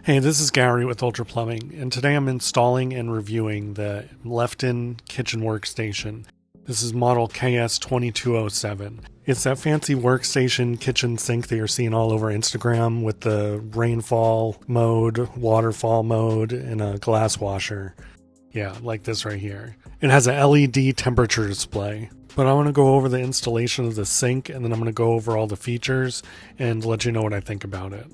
Hey, this is Gary with Ultra Plumbing, and today I'm installing and reviewing the Lefton kitchen workstation. This is model KS2207. It's that fancy workstation kitchen sink that you're seeing all over Instagram with the Rainfall mode, Waterfall mode, and a glass washer. Yeah, like this right here. It has a LED temperature display. But I want to go over the installation of the sink, and then I'm going to go over all the features and let you know what I think about it.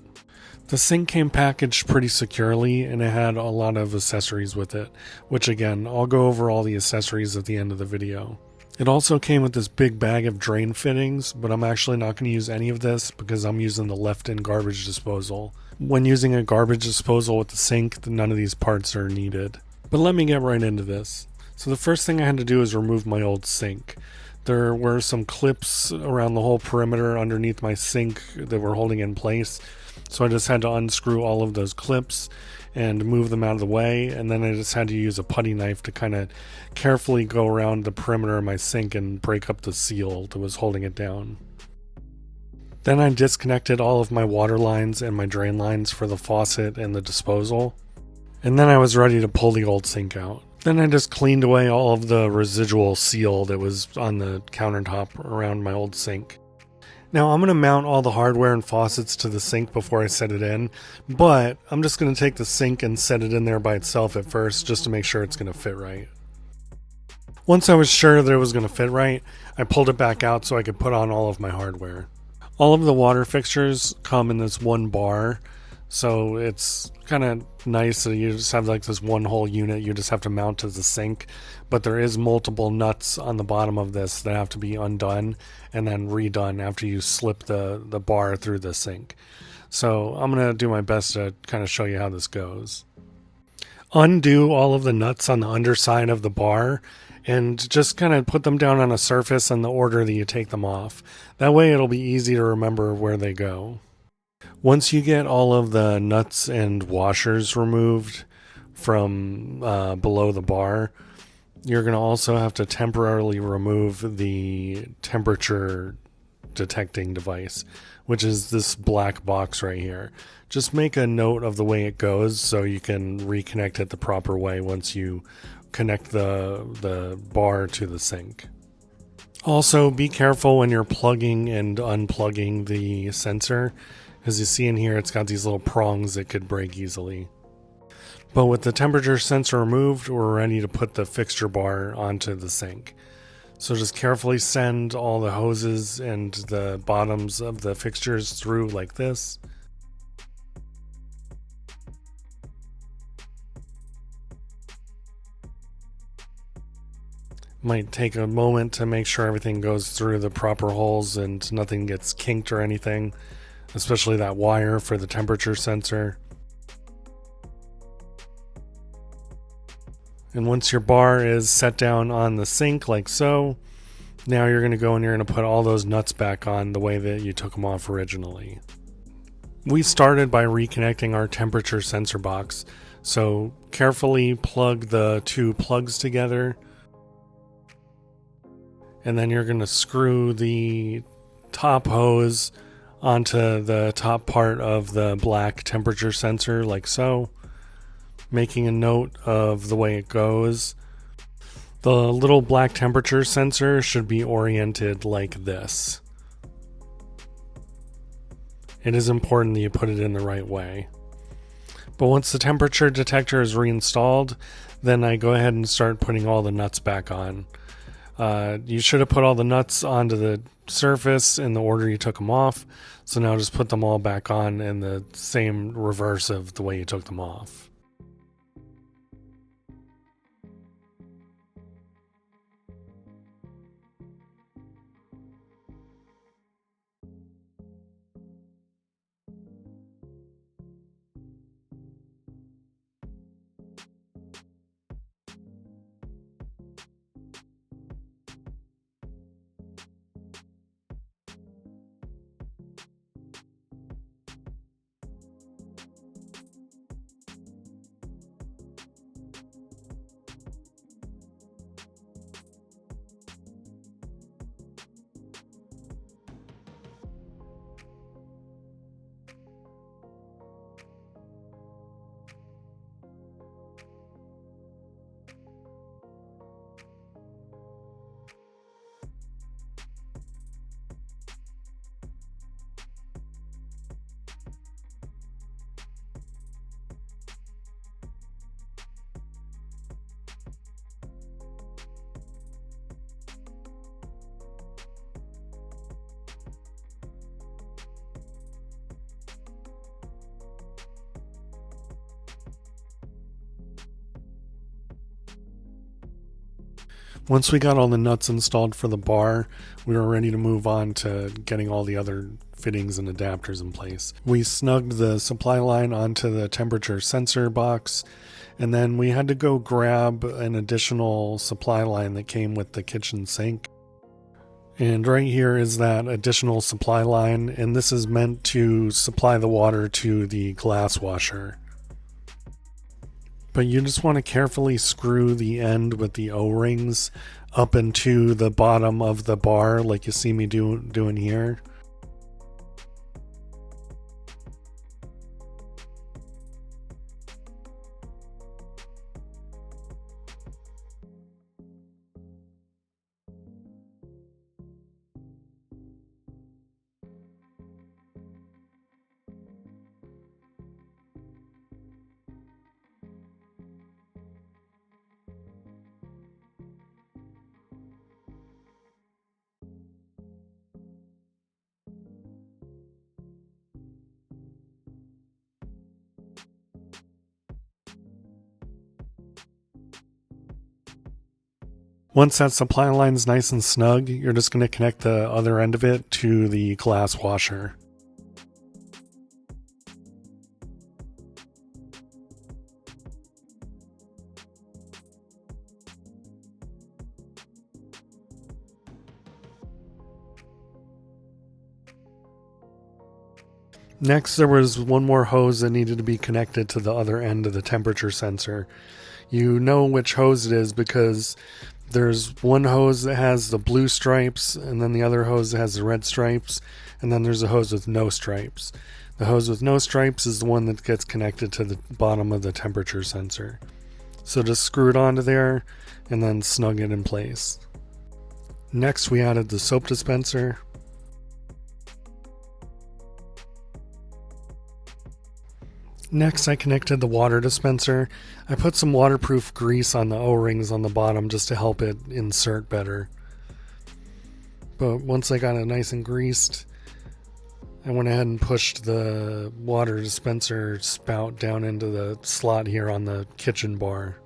The sink came packaged pretty securely, and it had a lot of accessories with it, which again, I'll go over all the accessories at the end of the video. It also came with this big bag of drain fittings, but I'm actually not going to use any of this because I'm using the Lefton garbage disposal. When using a garbage disposal with the sink, none of these parts are needed. But let me get right into this. So the first thing I had to do is remove my old sink. There were some clips around the whole perimeter underneath my sink that were holding it in place. So I just had to unscrew all of those clips and move them out of the way, and then I just had to use a putty knife to kind of carefully go around the perimeter of my sink and break up the seal that was holding it down. Then I disconnected all of my water lines and my drain lines for the faucet and the disposal, and then I was ready to pull the old sink out. Then I just cleaned away all of the residual seal that was on the countertop around my old sink. Now I'm going to mount all the hardware and faucets to the sink before I set it in, but I'm just going to take the sink and set it in there by itself at first just to make sure it's going to fit right. Once I was sure that it was going to fit right, I pulled it back out so I could put on all of my hardware. All of the water fixtures come in this one bar, so it's kind of nice that you just have like this one whole unit you just have to mount to the sink, but there is multiple nuts on the bottom of this that have to be undone and then redone after you slip the bar through the sink. So I'm going to do my best to kind of show you how this goes. Undo all of the nuts on the underside of the bar and just kind of put them down on a surface in the order that you take them off. That way it'll be easy to remember where they go. Once you get all of the nuts and washers removed from below the bar, you're going to also have to temporarily remove the temperature detecting device, which is this black box right here. Just make a note of the way it goes so you can reconnect it the proper way once you connect the bar to the sink. Also, be careful when you're plugging and unplugging the sensor. As you see in here, it's got these little prongs that could break easily. But with the temperature sensor removed, we're ready to put the fixture bar onto the sink. So just carefully send all the hoses and the bottoms of the fixtures through like this. Might take a moment to make sure everything goes through the proper holes and nothing gets kinked or anything, especially that wire for the temperature sensor. And once your bar is set down on the sink like so, now you're going to go and you're going to put all those nuts back on the way that you took them off originally. We started by reconnecting our temperature sensor box, so carefully plug the two plugs together, and then you're going to screw the top hose onto the top part of the black temperature sensor like so, making a note of the way it goes. The little black temperature sensor should be oriented like this. It is important that you put it in the right way. But once the temperature detector is reinstalled, then I go ahead and start putting all the nuts back on. You should have put all the nuts onto the surface in the order you took them off, so now just put them all back on in the same reverse of the way you took them off. Once we got all the nuts installed for the bar, we were ready to move on to getting all the other fittings and adapters in place. We snugged the supply line onto the temperature sensor box, and then we had to go grab an additional supply line that came with the kitchen sink. And right here is that additional supply line, and this is meant to supply the water to the glass washer. But you just want to carefully screw the end with the O-rings up into the bottom of the bar like you see me doing here. Once that supply line is nice and snug, you're just going to connect the other end of it to the glass washer. Next, there was one more hose that needed to be connected to the other end of the temperature sensor. You know which hose it is because there's one hose that has the blue stripes, and then the other hose that has the red stripes, and then there's a hose with no stripes. The hose with no stripes is the one that gets connected to the bottom of the temperature sensor. So just screw it onto there and then snug it in place. Next, we added the soap dispenser. Next, I connected the water dispenser. I put some waterproof grease on the O-rings on the bottom just to help it insert better. But once I got it nice and greased, I went ahead and pushed the water dispenser spout down into the slot here on the kitchen bar.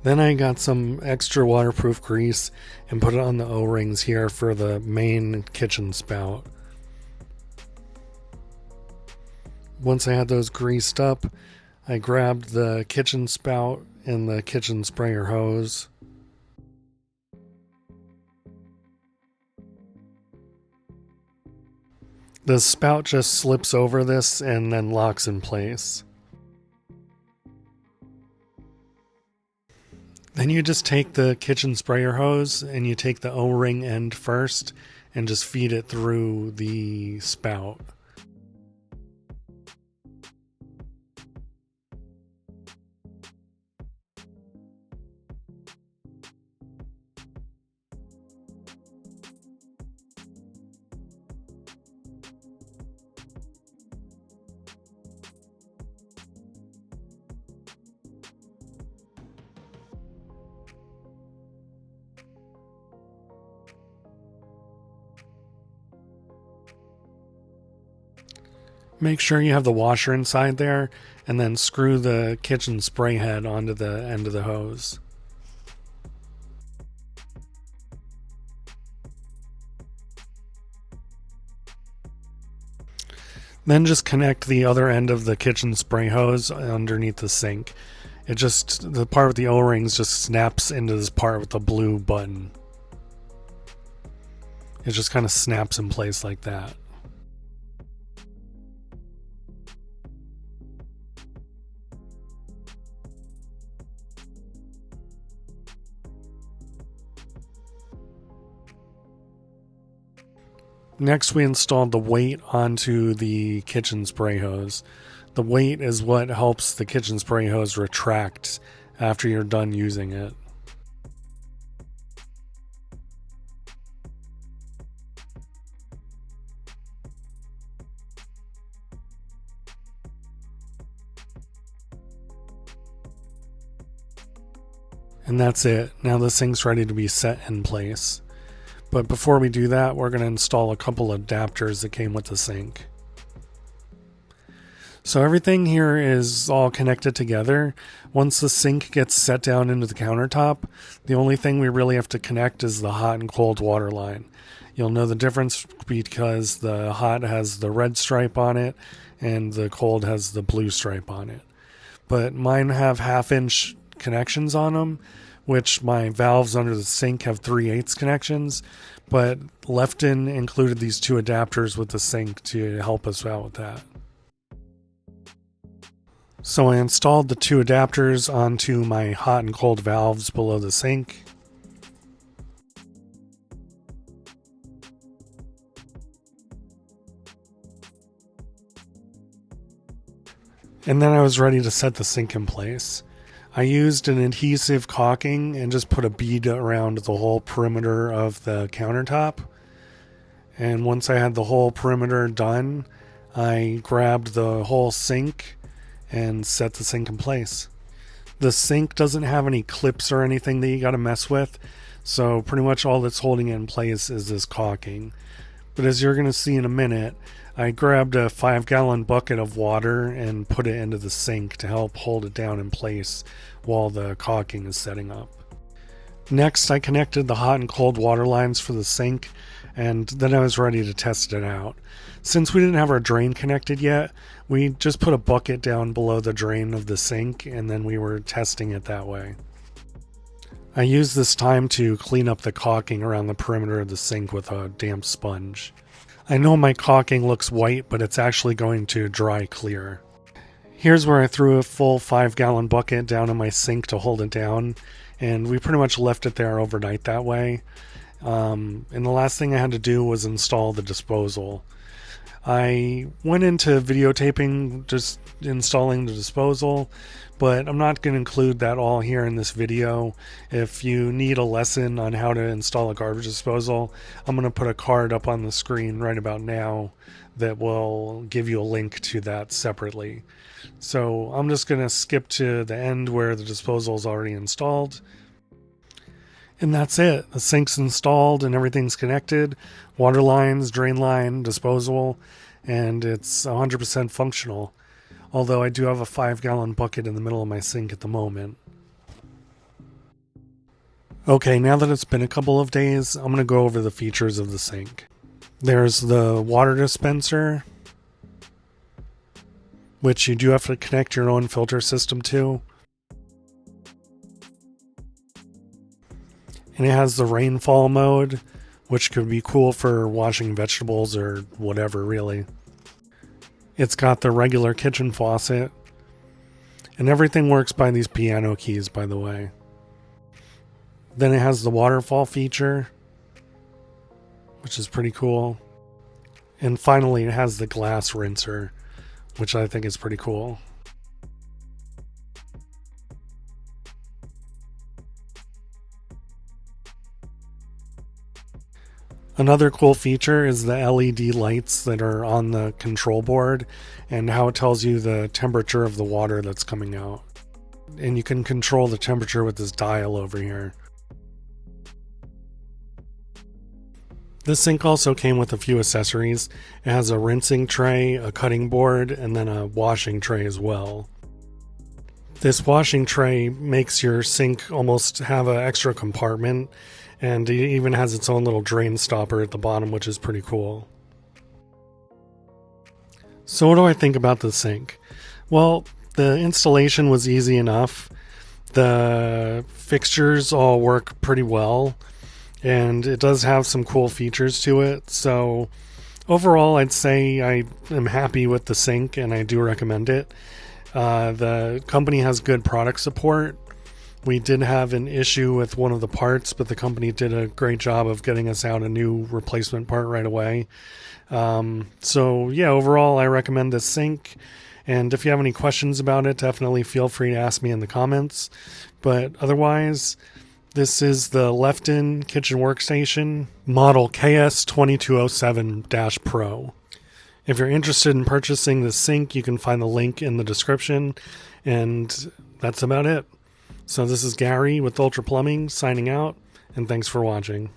Then I got some extra waterproof grease and put it on the O-rings here for the main kitchen spout. Once I had those greased up, I grabbed the kitchen spout and the kitchen sprayer hose. The spout just slips over this and then locks in place. Then you just take the kitchen sprayer hose and you take the O-ring end first and just feed it through the spout. Make sure you have the washer inside there, and then screw the kitchen spray head onto the end of the hose. Then just connect the other end of the kitchen spray hose underneath the sink. The part with the O-rings just snaps into this part with the blue button. It just kind of snaps in place like that. Next, we installed the weight onto the kitchen spray hose. The weight is what helps the kitchen spray hose retract after you're done using it. And that's it. Now the sink's ready to be set in place. But before we do that, we're going to install a couple of adapters that came with the sink. So everything here is all connected together. Once the sink gets set down into the countertop, the only thing we really have to connect is the hot and cold water line. You'll know the difference because the hot has the red stripe on it and the cold has the blue stripe on it. But mine have 1/2-inch connections on them, which my valves under the sink have 3/8 connections, but Lefton included these two adapters with the sink to help us out with that. So I installed the two adapters onto my hot and cold valves below the sink. And then I was ready to set the sink in place. I used an adhesive caulking and just put a bead around the whole perimeter of the countertop. And once I had the whole perimeter done, I grabbed the whole sink and set the sink in place. The sink doesn't have any clips or anything that you got to mess with, so pretty much all that's holding it in place is this caulking. But as you're going to see in a minute, I grabbed a 5-gallon bucket of water and put it into the sink to help hold it down in place while the caulking is setting up. Next, I connected the hot and cold water lines for the sink, and then I was ready to test it out. Since we didn't have our drain connected yet, we just put a bucket down below the drain of the sink, and then we were testing it that way. I used this time to clean up the caulking around the perimeter of the sink with a damp sponge. I know my caulking looks white, but it's actually going to dry clear. Here's where I threw a full 5-gallon bucket down in my sink to hold it down, and we pretty much left it there overnight that way. And the last thing I had to do was install the disposal. I went into videotaping just installing the disposal, but I'm not going to include that all here in this video. If you need a lesson on how to install a garbage disposal, I'm going to put a card up on the screen right about now that will give you a link to that separately. So I'm just going to skip to the end where the disposal is already installed. And that's it. The sink's installed and everything's connected. Water lines, drain line, disposal, and it's 100% functional. Although I do have a 5-gallon bucket in the middle of my sink at the moment. Okay, now that it's been a couple of days, I'm going to go over the features of the sink. There's the water dispenser, which you do have to connect your own filter system to. And it has the Rainfall mode, which could be cool for washing vegetables or whatever, really. It's got the regular kitchen faucet. And everything works by these piano keys, by the way. Then it has the Waterfall feature, which is pretty cool. And finally, it has the glass rinser, which I think is pretty cool. Another cool feature is the LED lights that are on the control board and how it tells you the temperature of the water that's coming out. And you can control the temperature with this dial over here. This sink also came with a few accessories. It has a rinsing tray, a cutting board, and then a washing tray as well. This washing tray makes your sink almost have an extra compartment, and it even has its own little drain stopper at the bottom, which is pretty cool. So what do I think about the sink? Well, the installation was easy enough. The fixtures all work pretty well, and it does have some cool features to it. So overall, I'd say I am happy with the sink, and I do recommend it. The company has good product support. We did have an issue with one of the parts, but the company did a great job of getting us out a new replacement part right away. So yeah, overall, I recommend this sink. And if you have any questions about it, definitely feel free to ask me in the comments. But otherwise, this is the Lefton Kitchen Workstation model KS2207L-Pro. If you're interested in purchasing this sink, you can find the link in the description. And that's about it. So this is Gary with Ultra Plumbing signing out, and thanks for watching.